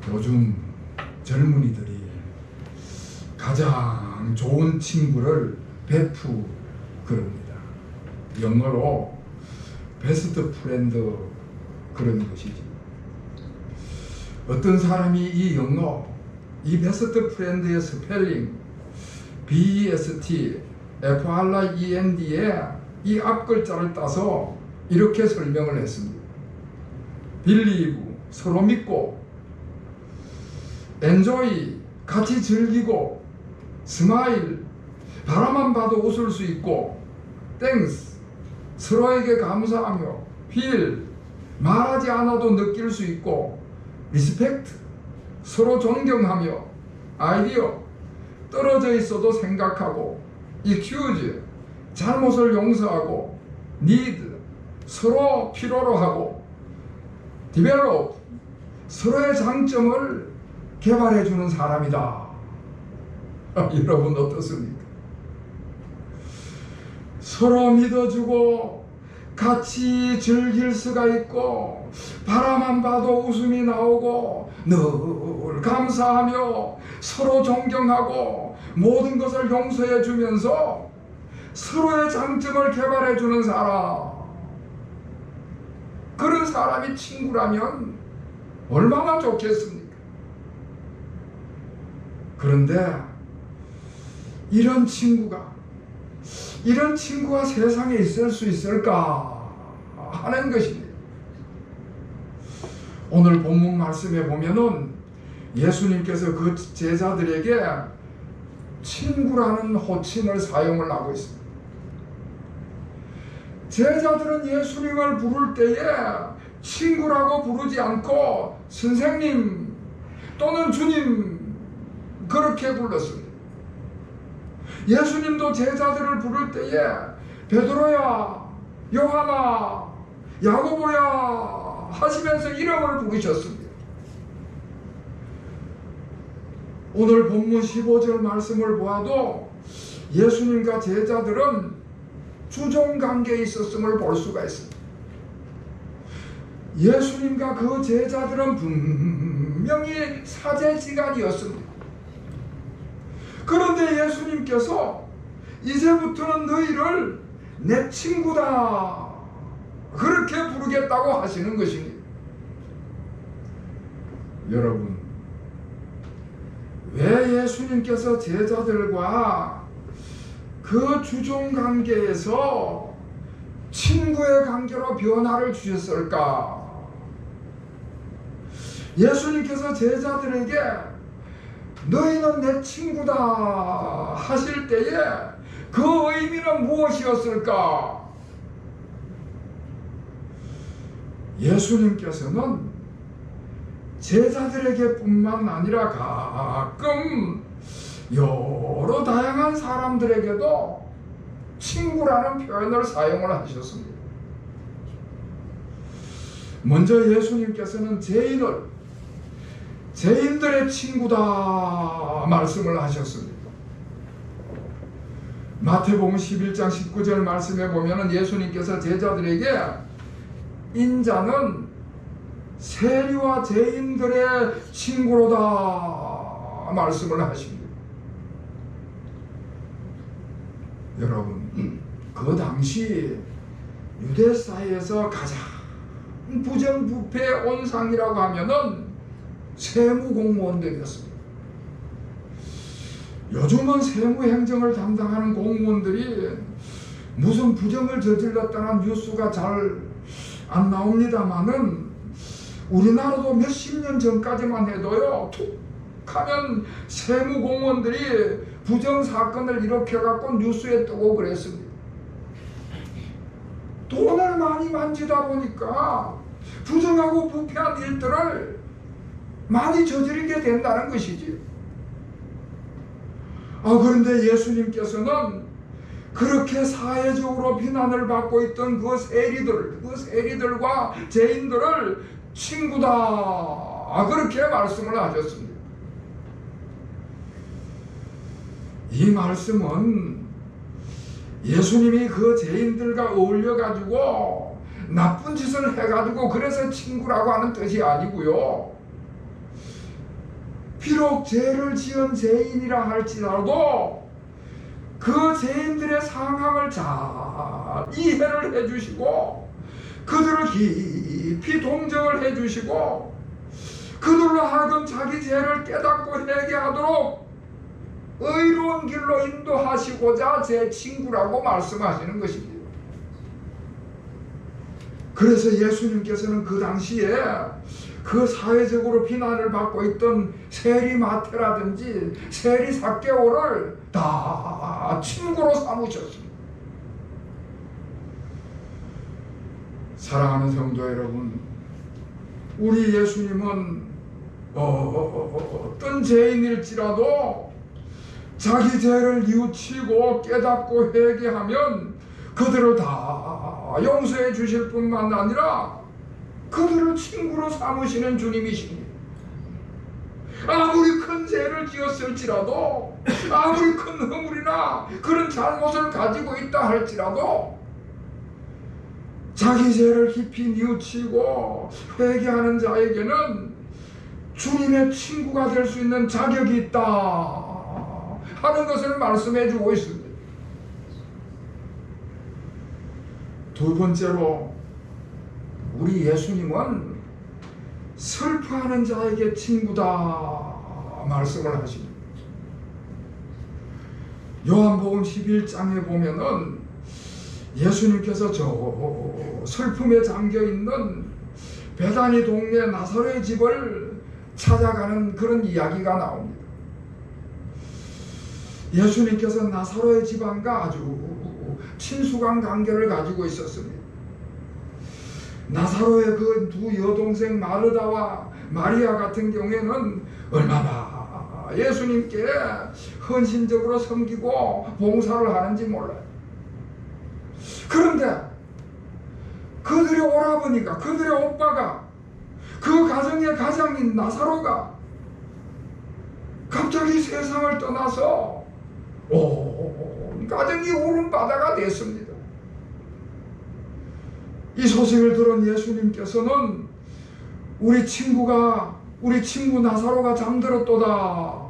요즘 젊은이들이 가장 좋은 친구를 베프그럽니다. 영어로 베스트 프렌드 그런 것이지. 어떤 사람이 이 영어, 이 베스트 프렌드의 스펠링 BEST FREND에 이 앞글자를 따서 이렇게 설명을 했습니다. Believe, 서로 믿고, Enjoy, 같이 즐기고, Smile, 바라만 봐도 웃을 수 있고, Thanks, 서로에게 감사하며, Feel, 말하지 않아도 느낄 수 있고, Respect, 서로 존경하며, Idea, 떨어져 있어도 생각하고, Excuse, 잘못을 용서하고, Need, 서로 필요로 하고, Develop, 서로의 장점을 개발해주는 사람이다. 여러분 어떻습니까? 서로 믿어주고 같이 즐길 수가 있고, 바라만 봐도 웃음이 나오고, 늘 감사하며 서로 존경하고 모든 것을 용서해 주면서 서로의 장점을 개발해 주는 사람, 그런 사람이 친구라면 얼마나 좋겠습니까? 그런데 이런 친구가 세상에 있을 수 있을까 하는 것입니다. 오늘 본문 말씀에 보면은 예수님께서 그 제자들에게 친구라는 호칭을 사용을 하고 있습니다. 제자들은 예수님을 부를 때에 친구라고 부르지 않고 선생님 또는 주님 그렇게 불렀습니다. 예수님도 제자들을 부를 때에 베드로야, 요한아, 야고보야 하시면서 이름을 부르셨습니다. 오늘 본문 15절 말씀을 보아도 예수님과 제자들은 주종관계에 있었음을 볼 수가 있습니다. 예수님과 그 제자들은 분명히 사제지간이었습니다. 그런데 예수님께서 이제부터는 너희를 내 친구다 그렇게 부르겠다고 하시는 것입니다. 여러분, 왜 예수님께서 제자들과 그 주종관계에서 친구의 관계로 변화를 주셨을까? 예수님께서 제자들에게 너희는 내 친구다 하실 때에 그 의미는 무엇이었을까? 예수님께서는 제자들에게 뿐만 아니라 가끔 여러 다양한 사람들에게도 친구라는 표현을 사용을 하셨습니다. 먼저 예수님께서는 죄인들의 친구다 말씀을 하셨습니다. 마태복음 11장 19절 말씀에 보면 예수님께서 제자들에게 인자는 세리와 죄인들의 친구로다 말씀을 하십니다. 여러분, 그 당시 유대 사회에서 가장 부정부패 온상이라고 하면은 세무공무원들이었습니다. 요즘은 세무행정을 담당하는 공무원들이 무슨 부정을 저질렀다는 뉴스가 잘 안 나옵니다만은 우리나라도 몇십 년 전까지만 해도요, 툭 하면 세무공무원들이 부정사건을 일으켜갖고 뉴스에 뜨고 그랬습니다. 돈을 많이 만지다 보니까 부정하고 부패한 일들을 많이 저지르게 된다는 것이지. 그런데 예수님께서는 그렇게 사회적으로 비난을 받고 있던 그 세리들과 죄인들을 친구다 그렇게 말씀을 하셨습니다. 이 말씀은 예수님이 그 죄인들과 어울려가지고 나쁜 짓을 해가지고 그래서 친구라고 하는 뜻이 아니고요. 비록 죄를 지은 죄인이라 할지라도 그 죄인들의 상황을 잘 이해를 해주시고 그들을 깊이 동정을 해주시고 그들로 하여금 자기 죄를 깨닫고 회개하도록 의로운 길로 인도하시고자 제 친구라고 말씀하시는 것입니다. 그래서 예수님께서는 그 당시에 그 사회적으로 비난을 받고 있던 세리마태라든지 세리삭개오를 다 친구로 삼으셨습니다. 사랑하는 성도 여러분, 우리 예수님은 어떤 죄인일지라도 자기 죄를 뉘우치고 깨닫고 회개하면 그들을 다 용서해 주실 뿐만 아니라 그들을 친구로 삼으시는 주님이십니다. 아무리 큰 죄를 지었을지라도 아무리 큰 허물이나 그런 잘못을 가지고 있다 할지라도 자기 죄를 깊이 뉘우치고 회개하는 자에게는 주님의 친구가 될 수 있는 자격이 있다 하는 것을 말씀해 주고 있습니다. 두 번째로 우리 예수님은 슬퍼하는 자에게 친구다 말씀을 하십니다. 요한복음 11장에 보면은 예수님께서 저 슬픔에 잠겨있는 베다니 동네 나사로의 집을 찾아가는 그런 이야기가 나옵니다. 예수님께서 나사로의 집안과 아주 친숙한 관계를 가지고 있었습니다. 나사로의 그 두 여동생 마르다와 마리아 같은 경우에는 얼마나 예수님께 헌신적으로 섬기고 봉사를 하는지 몰라요. 그런데 그들의 오라버니가, 그들의 오빠가, 그 가정의 가장인 나사로가 갑자기 세상을 떠나서 온 가정이 울음바다가 됐습니다. 이 소식을 들은 예수님께서는 우리 친구 나사로가 잠들었도다.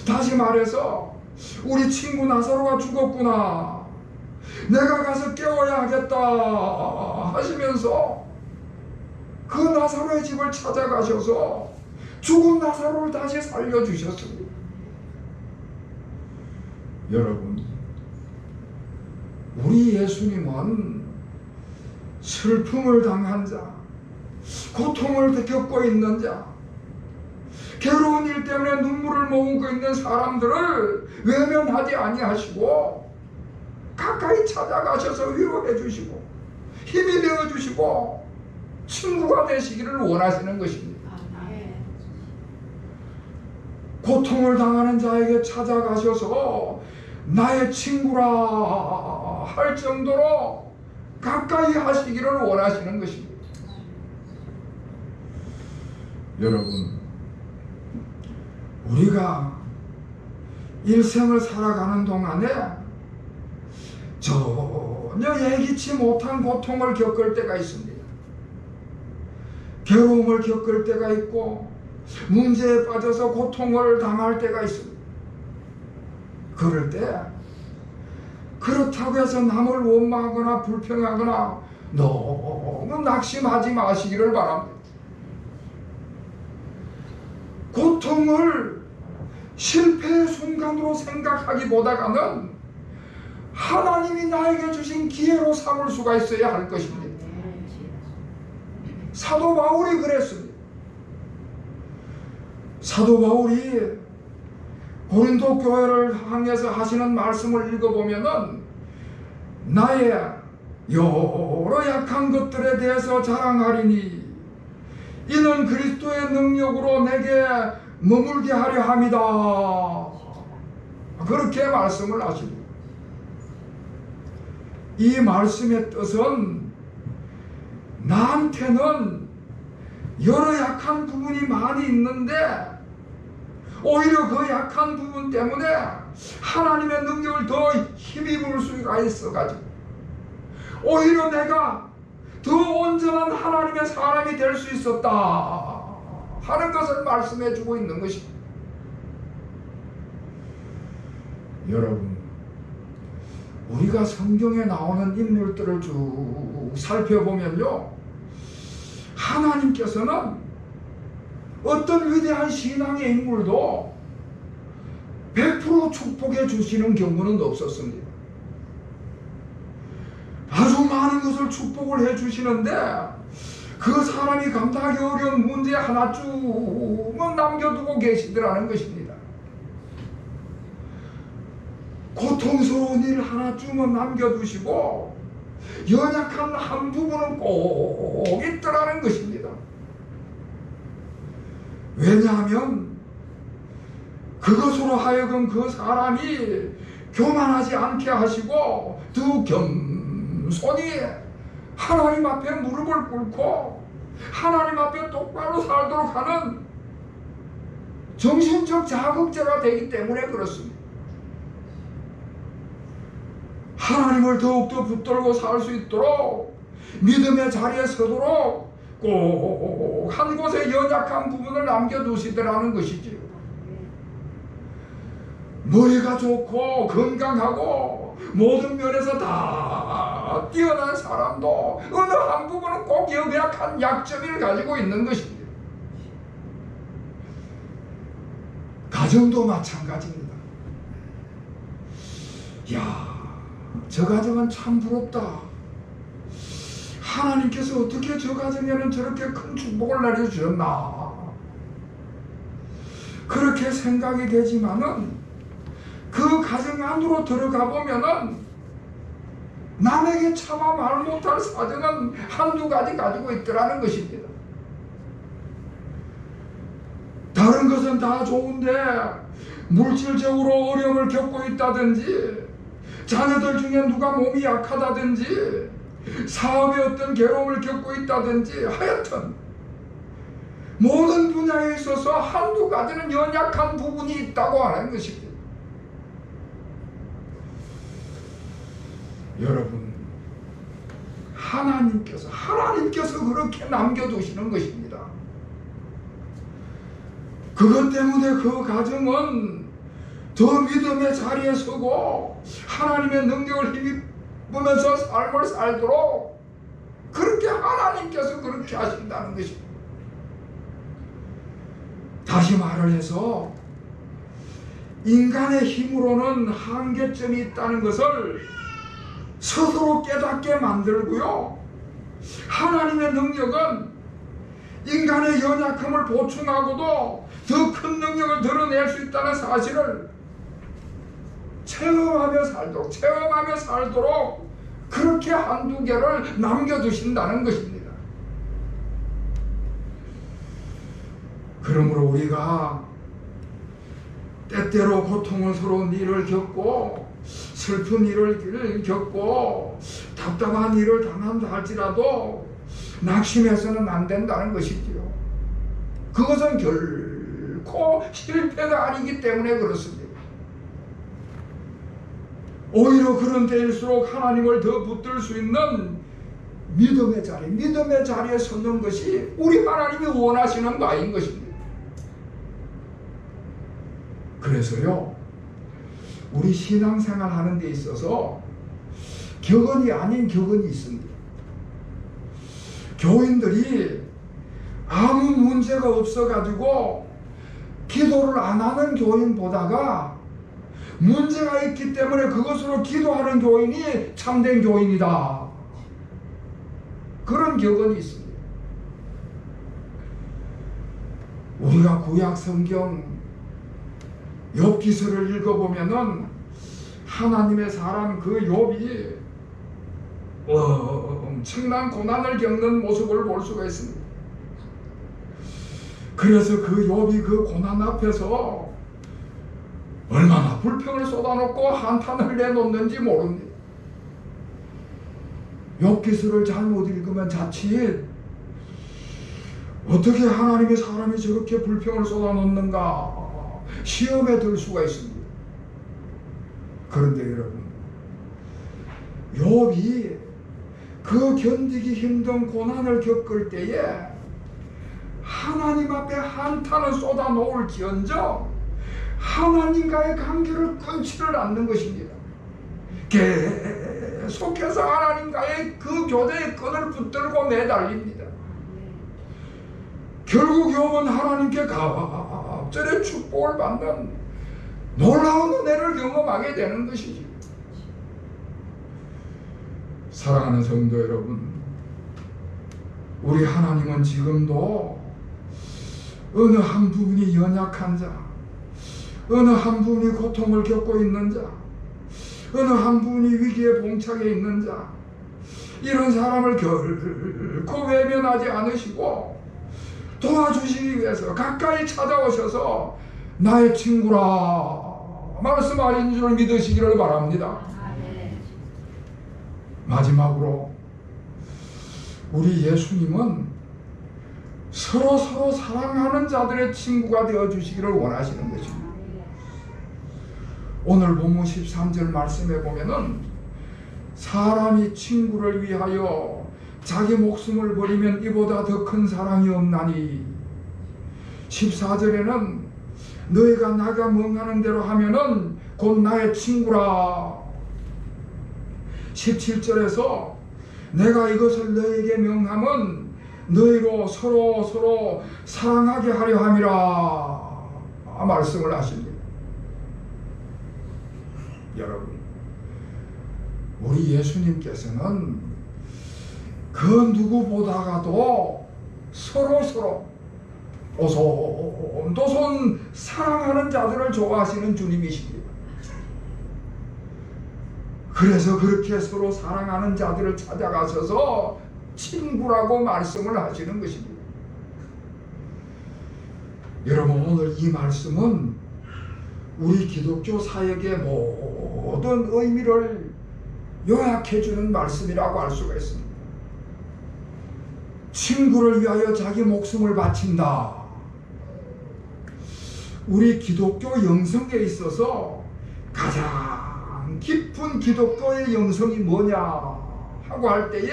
다시 말해서 우리 친구 나사로가 죽었구나. 내가 가서 깨워야 하겠다 하시면서 그 나사로의 집을 찾아가셔서 죽은 나사로를 다시 살려주셨습니다. 여러분, 우리 예수님은 슬픔을 당한 자, 고통을 겪고 있는 자, 괴로운 일 때문에 눈물을 머금고 있는 사람들을 외면하지 아니하시고 가까이 찾아가셔서 위로해 주시고 힘이 되어 주시고 친구가 되시기를 원하시는 것입니다. 고통을 당하는 자에게 찾아가셔서 나의 친구라 할 정도로 가까이 하시기를 원하시는 것입니다. 여러분, 우리가 일생을 살아가는 동안에 전혀 예기치 못한 고통을 겪을 때가 있습니다. 괴로움을 겪을 때가 있고 문제에 빠져서 고통을 당할 때가 있습니다. 그럴 때 그렇다고 해서 남을 원망하거나 불평하거나 너무 낙심하지 마시기를 바랍니다. 고통을 실패의 순간으로 생각하기보다는 하나님이 나에게 주신 기회로 삼을 수가 있어야 할 것입니다. 사도 바울이 그랬습니다. 사도 바울이 고린도 교회를 향해서 하시는 말씀을 읽어보면은 나의 여러 약한 것들에 대해서 자랑하리니 이는 그리스도의 능력으로 내게 머물게 하려 함이다. 그렇게 말씀을 하십니다. 이 말씀의 뜻은 나한테는 여러 약한 부분이 많이 있는데 오히려 그 약한 부분 때문에 하나님의 능력을 더 힘입을 수가 있어가지고 오히려 내가 더 온전한 하나님의 사람이 될 수 있었다 하는 것을 말씀해 주고 있는 것입니다. 여러분, 우리가 성경에 나오는 인물들을 쭉 살펴보면요, 하나님께서는 어떤 위대한 신앙의 인물도 100% 축복해 주시는 경우는 없었습니다. 아주 많은 것을 축복을 해 주시는데 그 사람이 감당하기 어려운 문제 하나쯤은 남겨두고 계시더라는 것입니다. 고통스러운 일 하나쯤은 남겨두시고 연약한 한 부분은 꼭 있더라는 것입니다. 왜냐하면 그것으로 하여금 그 사람이 교만하지 않게 하시고 더 겸손히 하나님 앞에 무릎을 꿇고 하나님 앞에 똑바로 살도록 하는 정신적 자극제가 되기 때문에 그렇습니다. 하나님을 더욱더 붙들고 살 수 있도록 믿음의 자리에 서도록 꼭 한 곳에 연약한 부분을 남겨두시더라는 것이지요. 머리가 좋고 건강하고 모든 면에서 다 뛰어난 사람도 어느 한 부분은 꼭 연약한 약점을 가지고 있는 것입니다. 가정도 마찬가지입니다. 이야, 저 가정은 참 부럽다. 하나님께서 어떻게 저 가정에는 저렇게 큰 축복을 내려주셨나. 그렇게 생각이 되지만은 그 가정 안으로 들어가 보면은 남에게 차마 말 못할 사정은 한두 가지 가지고 있더라는 것입니다. 다른 것은 다 좋은데 물질적으로 어려움을 겪고 있다든지, 자녀들 중에 누가 몸이 약하다든지, 사업에 어떤 괴로움을 겪고 있다든지, 하여튼 모든 분야에 있어서 한두 가지는 연약한 부분이 있다고 하는 것입니다. 여러분, 하나님께서 그렇게 남겨두시는 것입니다. 그것 때문에 그 가정은 더 믿음의 자리에 서고 하나님의 능력을 힘입으면서 삶을 살도록 그렇게 하나님께서 그렇게 하신다는 것입니다. 다시 말을 해서 인간의 힘으로는 한계점이 있다는 것을 스스로 깨닫게 만들고요, 하나님의 능력은 인간의 연약함을 보충하고도 더 큰 능력을 드러낼 수 있다는 사실을 체험하며 살도록 그렇게 한두 개를 남겨두신다는 것입니다. 그러므로 우리가 때때로 고통스러운 일을 겪고 슬픈 일을 겪고 답답한 일을 당한다 할지라도 낙심해서는 안 된다는 것이지요. 그것은 결코 실패가 아니기 때문에 그렇습니다. 오히려 그런 때일수록 하나님을 더 붙들 수 있는 믿음의 자리에 서는 것이 우리 하나님이 원하시는 바인 것입니다. 그래서요, 우리 신앙생활 하는 데 있어서 격언이 아닌 격언이 있습니다. 교인들이 아무 문제가 없어가지고 기도를 안 하는 교인보다가 문제가 있기 때문에 그것으로 기도하는 교인이 참된 교인이다. 그런 격언이 있습니다. 우리가 구약 성경 욥기서를 읽어보면은 하나님의 사람 그 욥이 엄청난 고난을 겪는 모습을 볼 수가 있습니다. 그래서 그 욥이 그 고난 앞에서 얼마나 불평을 쏟아놓고 한탄을 내놓는지 모릅니다. 욥기서를 잘못 읽으면 자칫 어떻게 하나님의 사람이 저렇게 불평을 쏟아놓는가 시험에 들 수가 있습니다. 그런데 여러분, 욥이 그 견디기 힘든 고난을 겪을 때에 하나님 앞에 한탄을 쏟아 놓을지언정 하나님과의 관계를 끊지를 않는 것입니다. 계속해서 하나님과의 그 교제의 끈을 붙들고 매달립니다. 결국 영은 하나님께 갑절의 축복을 받는 놀라운 은혜를 경험하게 되는 것이지. 사랑하는 성도 여러분, 우리 하나님은 지금도 어느 한 부분이 연약한 자, 어느 한 부분이 고통을 겪고 있는 자, 어느 한 부분이 위기에 봉착해 있는 자, 이런 사람을 결코 외면하지 않으시고 도와주시기 위해서 가까이 찾아오셔서 나의 친구라 말씀하신 줄 믿으시기를 바랍니다. 마지막으로 우리 예수님은 서로 사랑하는 자들의 친구가 되어주시기를 원하시는 것입니다. 오늘 본문 13절 말씀에 보면은 사람이 친구를 위하여 자기 목숨을 버리면 이보다 더 큰 사랑이 없나니, 14절에는 너희가 나가 명하는 대로 하면은 곧 나의 친구라, 17절에서 내가 이것을 너희에게 명함은 너희로 서로 사랑하게 하려 함이라 말씀을 하십니다. 여러분, 우리 예수님께서는 그 누구보다가도 서로 오손도손 사랑하는 자들을 좋아하시는 주님이십니다. 그래서 그렇게 서로 사랑하는 자들을 찾아가셔서 친구라고 말씀을 하시는 것입니다. 여러분, 오늘 이 말씀은 우리 기독교 사역의 모든 의미를 요약해주는 말씀이라고 할 수가 있습니다. 친구를 위하여 자기 목숨을 바친다. 우리 기독교 영성에 있어서 가장 깊은 기독교의 영성이 뭐냐 하고 할 때에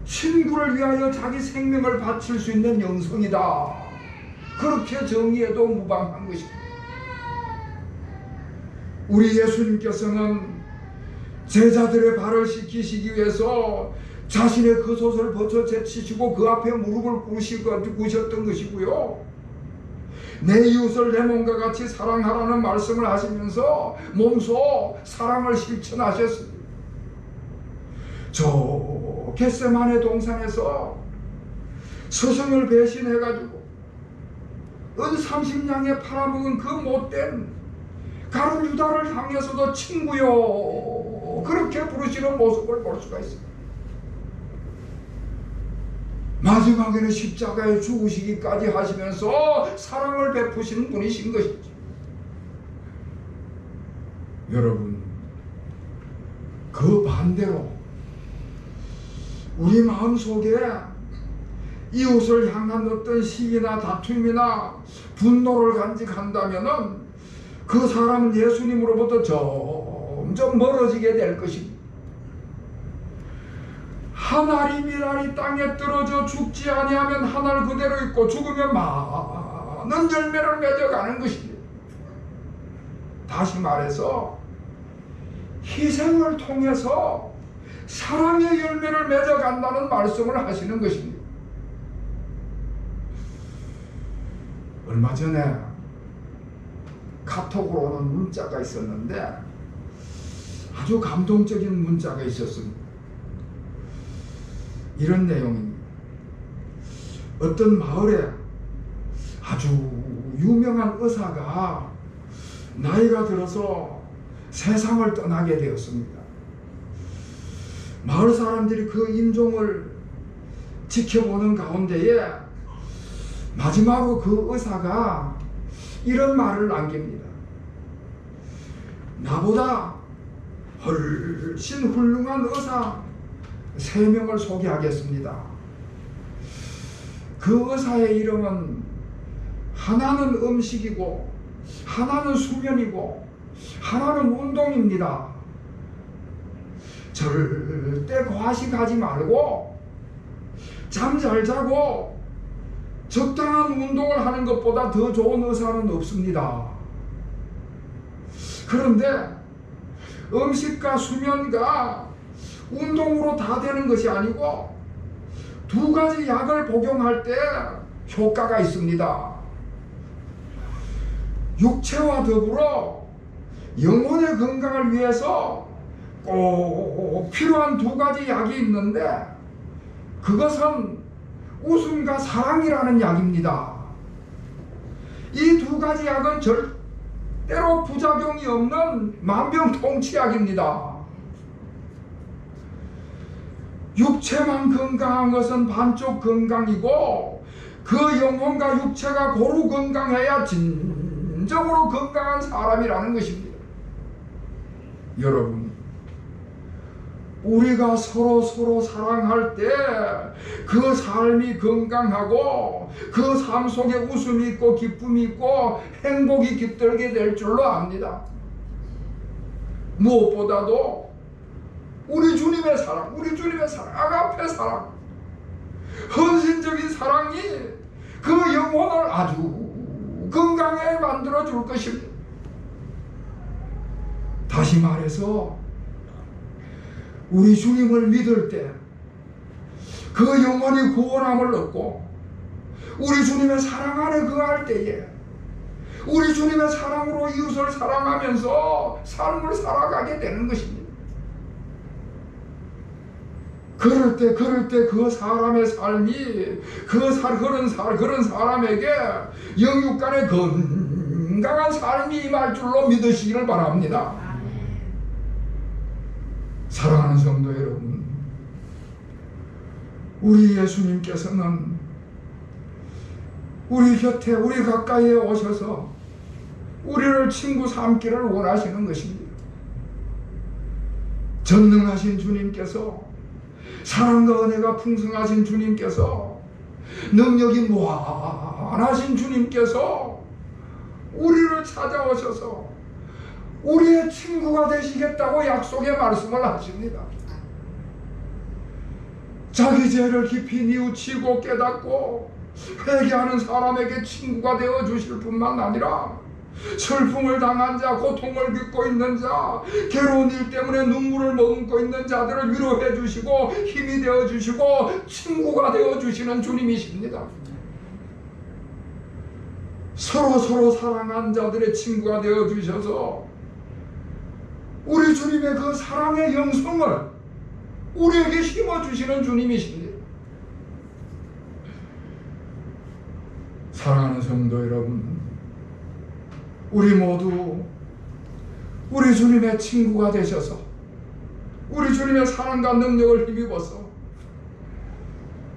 친구를 위하여 자기 생명을 바칠 수 있는 영성이다. 그렇게 정의해도 무방한 것입니다. 우리 예수님께서는 제자들의 발을 씻기시기 위해서 자신의 겉옷을 벗어 제치시고 그 앞에 무릎을 꿇으셨던 것이고요. 내 이웃을 내 몸과 같이 사랑하라는 말씀을 하시면서 몸소 사랑을 실천하셨습니다. 저 겟세마네 동산에서 스승을 배신해가지고 은 30냥에 팔아먹은 그 못된 가룟 유다를 향해서도 친구요 그렇게 부르시는 모습을 볼 수가 있습니다. 마지막에는 십자가에 죽으시기까지 하시면서 사랑을 베푸시는 분이신 것이죠. 여러분, 그 반대로 우리 마음속에 이웃을 향한 어떤 시기나 다툼이나 분노를 간직한다면은 그 사람은 예수님으로부터 점점 멀어지게 될 것입니다. 한 알이 밀알이 땅에 떨어져 죽지 아니하면 한 알 그대로 있고 죽으면 많은 열매를 맺어가는 것입니다. 다시 말해서 희생을 통해서 사랑의 열매를 맺어간다는 말씀을 하시는 것입니다. 얼마 전에 카톡으로 오는 문자가 있었는데 아주 감동적인 문자가 있었습니다. 이런 내용입니다. 어떤 마을에 아주 유명한 의사가 나이가 들어서 세상을 떠나게 되었습니다. 마을 사람들이 그 임종을 지켜보는 가운데에 마지막으로 그 의사가 이런 말을 남깁니다. 나보다 훨씬 훌륭한 의사 3명을 소개하겠습니다. 그 의사의 이름은 하나는 음식이고 하나는 수면이고 하나는 운동입니다. 절대 과식하지 말고 잠 잘 자고 적당한 운동을 하는 것보다 더 좋은 의사는 없습니다. 그런데 음식과 수면과 운동으로 다 되는 것이 아니고 두 가지 약을 복용할 때 효과가 있습니다. 육체와 더불어 영혼의 건강을 위해서 꼭 필요한 두 가지 약이 있는데 그것은 웃음과 사랑이라는 약입니다. 이 두 가지 약은 절대로 부작용이 없는 만병통치약입니다. 육체만 건강한 것은 반쪽 건강이고 그 영혼과 육체가 고루 건강해야 진정으로 건강한 사람이라는 것입니다. 여러분, 우리가 서로 사랑할 때 그 삶이 건강하고 그 삶 속에 웃음이 있고 기쁨이 있고 행복이 깃들게 될 줄로 압니다. 무엇보다도 우리 주님의 사랑, 아가페 사랑, 헌신적인 사랑이 그 영혼을 아주 건강하게 만들어 줄 것입니다. 다시 말해서 우리 주님을 믿을 때 그 영혼이 구원함을 얻고 우리 주님의 사랑 안에 거할 때에 우리 주님의 사랑으로 이웃을 사랑하면서 삶을 살아가게 되는 것입니다. 그럴 때 그 사람의 삶이 그런 사람에게 영육 간의 건강한 삶이 임할 줄로 믿으시기를 바랍니다. 사랑하는 성도 여러분, 우리 예수님께서는 우리 곁에 우리 가까이에 오셔서 우리를 친구 삼기를 원하시는 것입니다. 전능하신 주님께서, 사랑과 은혜가 풍성하신 주님께서, 능력이 무한하신 주님께서 우리를 찾아오셔서 우리의 친구가 되시겠다고 약속의 말씀을 하십니다. 자기 죄를 깊이 뉘우치고 깨닫고 회개하는 사람에게 친구가 되어 주실 뿐만 아니라 슬픔을 당한 자, 고통을 겪고 있는 자, 괴로운 일 때문에 눈물을 머금고 있는 자들을 위로해 주시고 힘이 되어 주시고 친구가 되어 주시는 주님이십니다. 서로 사랑한 자들의 친구가 되어 주셔서 우리 주님의 그 사랑의 영성을 우리에게 심어주시는 주님이십니다. 사랑하는 성도 여러분, 우리 모두 우리 주님의 친구가 되셔서 우리 주님의 사랑과 능력을 힘입어서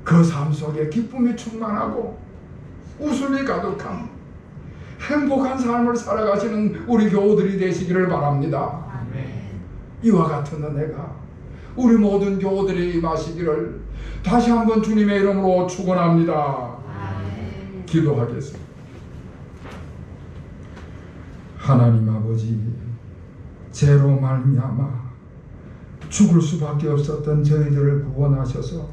그 삶 속에 기쁨이 충만하고 웃음이 가득한 행복한 삶을 살아가시는 우리 교우들이 되시기를 바랍니다. 이와 같은 은혜가 우리 모든 교우들이 임하시기를 다시 한번 주님의 이름으로 축원합니다. 기도하겠습니다. 하나님 아버지, 죄로 말미암아 죽을 수밖에 없었던 저희들을 구원하셔서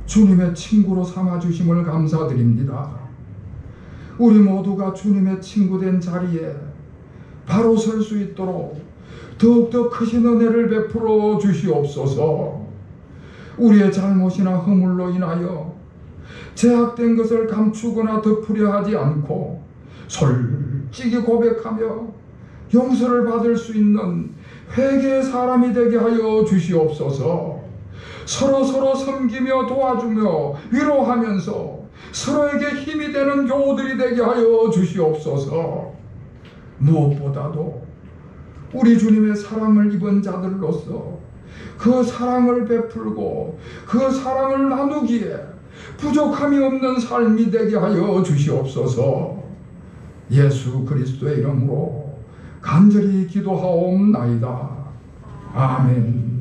주님의 친구로 삼아주심을 감사드립니다. 우리 모두가 주님의 친구된 자리에 바로 설 수 있도록 더욱더 크신 은혜를 베풀어 주시옵소서. 우리의 잘못이나 허물로 인하여 제약된 것을 감추거나 덮으려 하지 않고 솔직히 고백하며 용서를 받을 수 있는 회개의 사람이 되게 하여 주시옵소서. 서로 섬기며 도와주며 위로하면서 서로에게 힘이 되는 교우들이 되게 하여 주시옵소서. 무엇보다도 우리 주님의 사랑을 입은 자들로서 그 사랑을 베풀고 그 사랑을 나누기에 부족함이 없는 삶이 되게 하여 주시옵소서. 예수 그리스도의 이름으로 간절히 기도하옵나이다. 아멘.